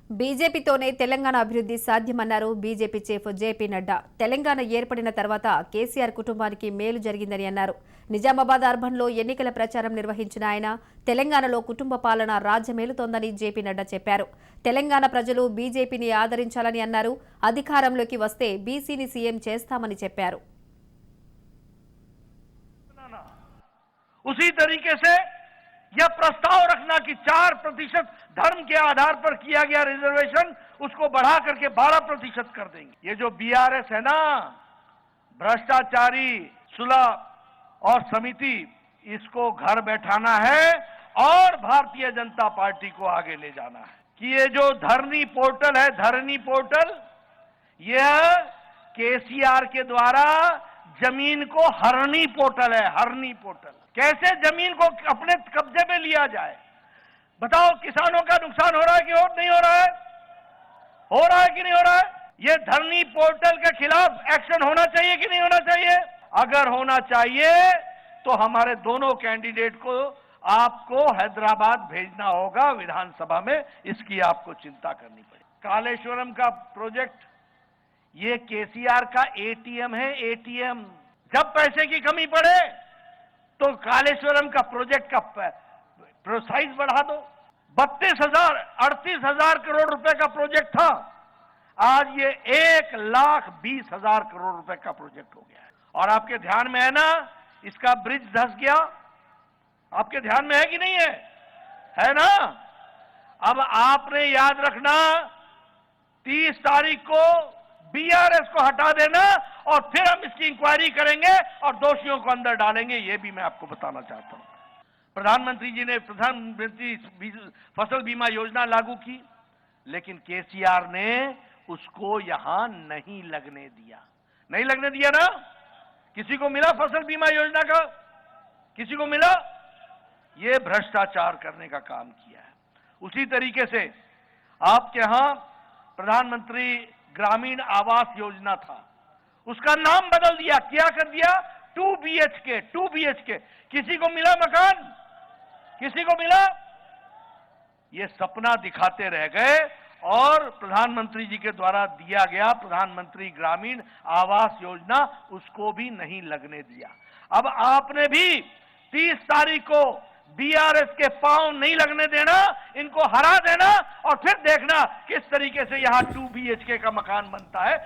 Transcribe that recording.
బీజేపీతోనే తెలంగాణ అభివృద్ధి సాధ్యమన్నారు BJP chief JP Nadda. Telangana ఏర్పడిన తర్వాత కేసీఆర్ కుటుంబానికి మేలు జరిగిందని అన్నారు. నిజామాబాద్ అర్బన్లో ఎన్నికల ప్రచారం నిర్వహించిన ఆయన తెలంగాణలో కుటుంబ పాలన రాజ్యమేలుతోందని జేపీ నడ్డా చెప్పారు. తెలంగాణ ప్రజలు బీజేపీని ఆదరించాలని అన్నారు. అధికారంలోకి వస్తే బీసీని సీఎం చేస్తామని చెప్పారు. उसी तरीके से यह प्रस्ताव रखना कि 4% धर्म के आधार पर किया गया रिजर्वेशन उसको बढ़ा करके 12% कर देंगे। ये जो बीआरएस है ना, भ्रष्टाचारी सुलह और समिति, इसको घर बैठाना है और भारतीय जनता पार्टी को आगे ले जाना है कि ये जो धरनी पोर्टल है, धरनी पोर्टल, यह केसीआर के द्वारा जमीन को हरनी पोर्टल है। हरनी पोर्टल कैसे जमीन को अपने कब्जे में लिया जाए, बताओ। किसानों का नुकसान हो रहा है कि और नहीं हो रहा है? हो रहा है कि नहीं हो रहा है? ये धरनी पोर्टल के खिलाफ एक्शन होना चाहिए कि नहीं होना चाहिए? अगर होना चाहिए तो हमारे दोनों कैंडिडेट को आपको हैदराबाद भेजना होगा विधानसभा में, इसकी आपको चिंता करनी पड़ेगी। कालेश्वरम का प्रोजेक्ट ये केसीआर का एटीएम है। एटीएम, जब पैसे की कमी पड़े तो कालेश्वरम का प्रोजेक्ट का साइज बढ़ा दो। 38,000 करोड़ रुपए का प्रोजेक्ट था, आज ये 1,20,000 करोड़ रुपए का प्रोजेक्ट हो गया है। और आपके ध्यान में है ना, इसका ब्रिज धंस गया, आपके ध्यान में है कि नहीं है? है ना? अब आपने याद रखना, 30 तारीख को बीआरएस को हटा देना और फिर हम इसकी इंक्वायरी करेंगे और दोषियों को अंदर डालेंगे। ये भी मैं आपको बताना चाहता हूं। प्रधानमंत्री जी ने प्रधानमंत्री फसल बीमा योजना लागू की, लेकिन केसीआर ने उसको यहां नहीं लगने दिया। नहीं लगने दिया ना? किसी को मिला फसल बीमा योजना का? किसी को मिला? ये भ्रष्टाचार करने का काम किया है। उसी तरीके से आपके यहां प्रधानमंत्री ग्रामीण आवास योजना था, उसका नाम बदल दिया। क्या कर दिया? 2 BHK। किसी को मिला मकान? किसी को मिला? ये सपना दिखाते रह गए और प्रधानमंत्री जी के द्वारा दिया गया प्रधानमंत्री ग्रामीण आवास योजना, उसको भी नहीं लगने दिया। अब आपने भी 30 तारीख को बीआरएस के पांव नहीं लगने देना, इनको हरा देना और फिर देखना किस तरीके से यहां 2 BHK का मकान बनता है।